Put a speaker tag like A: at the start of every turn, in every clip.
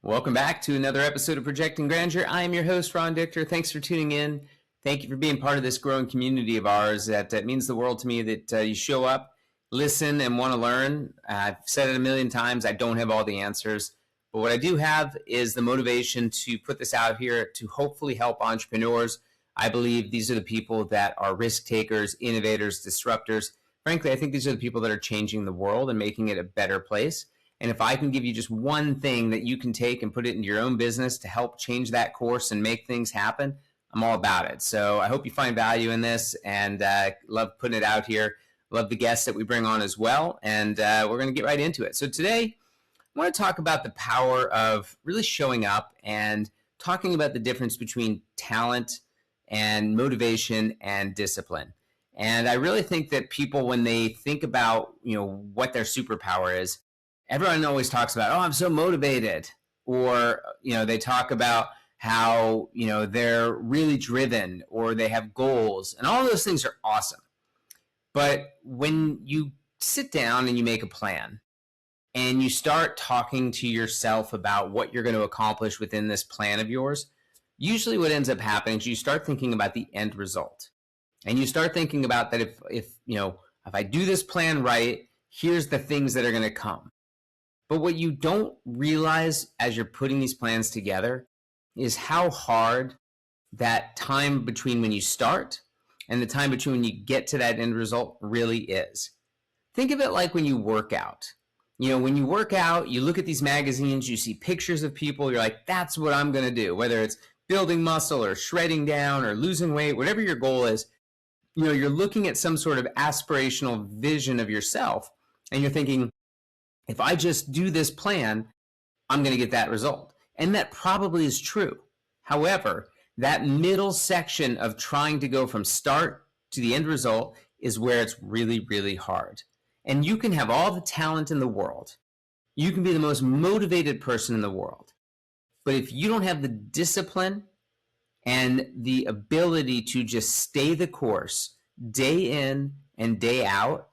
A: Welcome back to another episode of Projecting Grandeur. I am your host, Ron Dichter. Thanks for tuning in. Thank you for being part of this growing community of ours. That means the world to me that you show up, listen, and want to learn. I've said it a million times, I don't have all the answers. But what I do have is the motivation to put this out here to hopefully help entrepreneurs. I believe these are the people that are risk takers, innovators, disruptors. Frankly, I think these are the people that are changing the world and making it a better place. And if I can give you just one thing that you can take and put it into your own business to help change that course and make things happen, I'm all about it. So I hope you find value in this, and love putting it out here. Love the guests that we bring on as well. And we're going to get right into it. So today, I want to talk about the power of really showing up and talking about the difference between talent and motivation and discipline. And I really think that people, when they think about, what their superpower is, everyone always talks about, oh, I'm so motivated. Or, they talk about how, they're really driven or they have goals. And all those things are awesome. But when you sit down and you make a plan and you start talking to yourself about what you're going to accomplish within this plan of yours, usually what ends up happening is you start thinking about the end result. And you start thinking about that if I do this plan right, here's the things that are going to come. But what you don't realize as you're putting these plans together is how hard that time between when you start and the time between when you get to that end result really is. Think of it like when you work out. When you work out, you look at these magazines, you see pictures of people, you're like, that's what I'm going to do. Whether it's building muscle or shredding down or losing weight, whatever your goal is, you're looking at some sort of aspirational vision of yourself and you're thinking, if I just do this plan, I'm going to get that result. And that probably is true. However, that middle section of trying to go from start to the end result is where it's really, really hard. And you can have all the talent in the world. You can be the most motivated person in the world. But if you don't have the discipline and the ability to just stay the course day in and day out,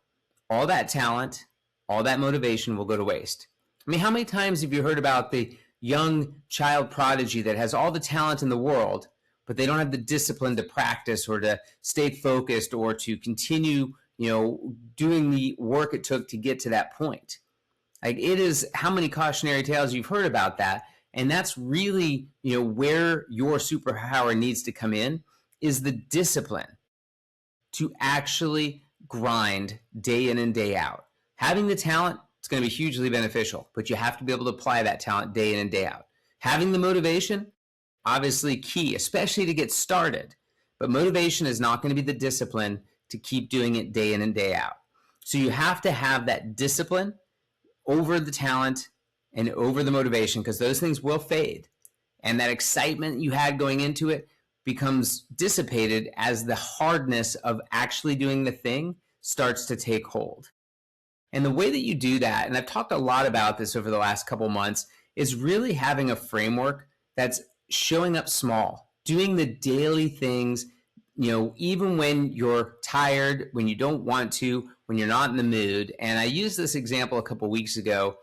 A: all that talent, all that motivation will go to waste. I mean, how many times have you heard about the young child prodigy that has all the talent in the world, but they don't have the discipline to practice or to stay focused or to continue, doing the work it took to get to that point? Like, it is how many cautionary tales you've heard about that. And that's really, where your superpower needs to come in, is the discipline to actually grind day in and day out. Having the talent, it's going to be hugely beneficial, but you have to be able to apply that talent day in and day out. Having the motivation, obviously key, especially to get started. But motivation is not going to be the discipline to keep doing it day in and day out. So you have to have that discipline over the talent and over the motivation, because those things will fade. And that excitement you had going into it becomes dissipated as the hardness of actually doing the thing starts to take hold. And the way that you do that, and I've talked a lot about this over the last couple months, is really having a framework that's showing up small, doing the daily things, even when you're tired, when you don't want to, when you're not in the mood. And I used this example a couple weeks ago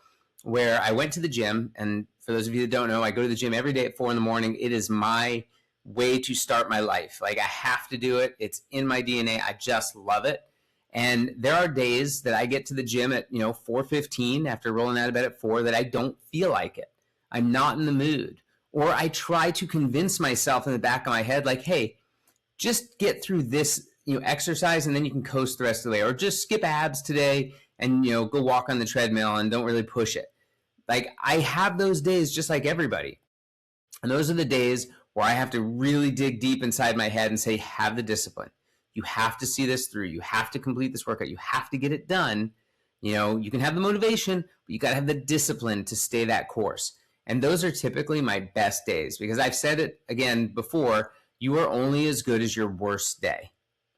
A: where I went to the gym. And for those of you that don't know, I go to the gym every day at 4 a.m. It is my way to start my life. Like, I have to do it. It's in my DNA. I just love it. And there are days that I get to the gym at 4:15 after rolling out of bed at 4 that I don't feel like it. I'm not in the mood. Or I try to convince myself in the back of my head, like, hey, just get through this exercise and then you can coast the rest of the way. Or just skip abs today and go walk on the treadmill and don't really push it. Like, I have those days just like everybody. And those are the days where I have to really dig deep inside my head and say, have the discipline. You have to see this through. You have to complete this workout. You have to get it done. You can have the motivation, but you got to have the discipline to stay that course. And those are typically my best days, because I've said it again before, you are only as good as your worst day.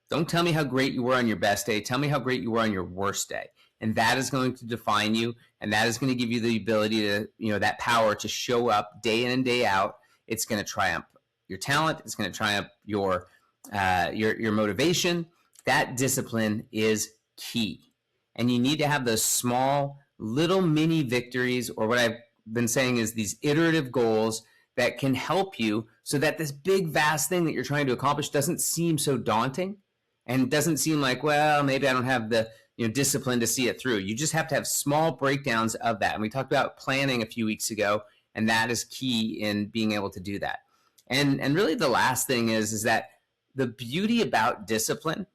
A: Don't tell me how great you were on your best day. Tell me how great you were on your worst day. And that is going to define you. And that is going to give you the ability to, that power to show up day in and day out. It's going to triumph your talent. It's going to triumph your motivation. That discipline is key. And you need to have those small little mini victories, or what I've been saying is these iterative goals that can help you so that this big, vast thing that you're trying to accomplish doesn't seem so daunting and doesn't seem like, well, maybe I don't have the discipline to see it through. You just have to have small breakdowns of that. And we talked about planning a few weeks ago, and that is key in being able to do that. And really the last thing is that the beauty about discipline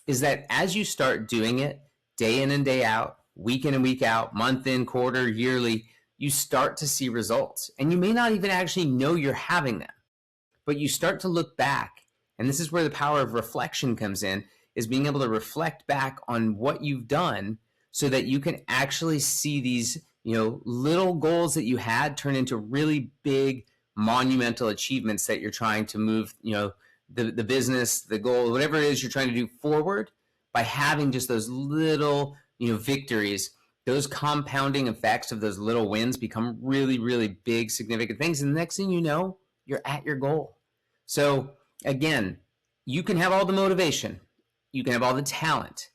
A: is that as you start doing it day in and day out, week in and week out, month in, quarter, yearly, you start to see results. And you may not even actually know you're having them, but you start to look back. And this is where the power of reflection comes in, is being able to reflect back on what you've done so that you can actually see these, little goals that you had turn into really big, monumental achievements that you're trying to move, the business, the goal, whatever it is you're trying to do forward by having just those little, victories. Those compounding effects of those little wins become really, really big, significant things. And the next thing you know, you're at your goal. So again, you can have all the motivation, you can have all the talent,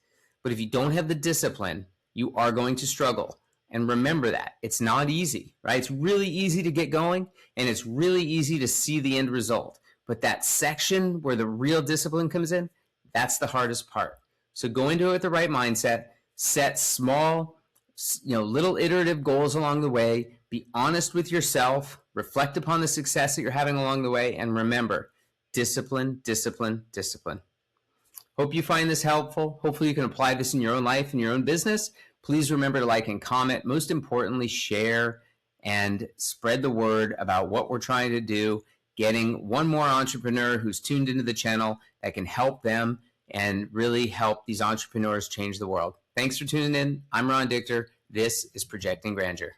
A: but if you don't have the discipline, you are going to struggle. And remember that it's not easy, right? It's really easy to get going and it's really easy to see the end result. But that section where the real discipline comes in, that's the hardest part. So go into it with the right mindset, set small, little iterative goals along the way, be honest with yourself, reflect upon the success that you're having along the way, and remember, discipline, discipline, discipline. Hope you find this helpful. Hopefully you can apply this in your own life and your own business. Please remember to like and comment. Most importantly, share and spread the word about what we're trying to do, getting one more entrepreneur who's tuned into the channel that can help them and really help these entrepreneurs change the world. Thanks for tuning in. I'm Ron Dichter. This is Projecting Grandeur.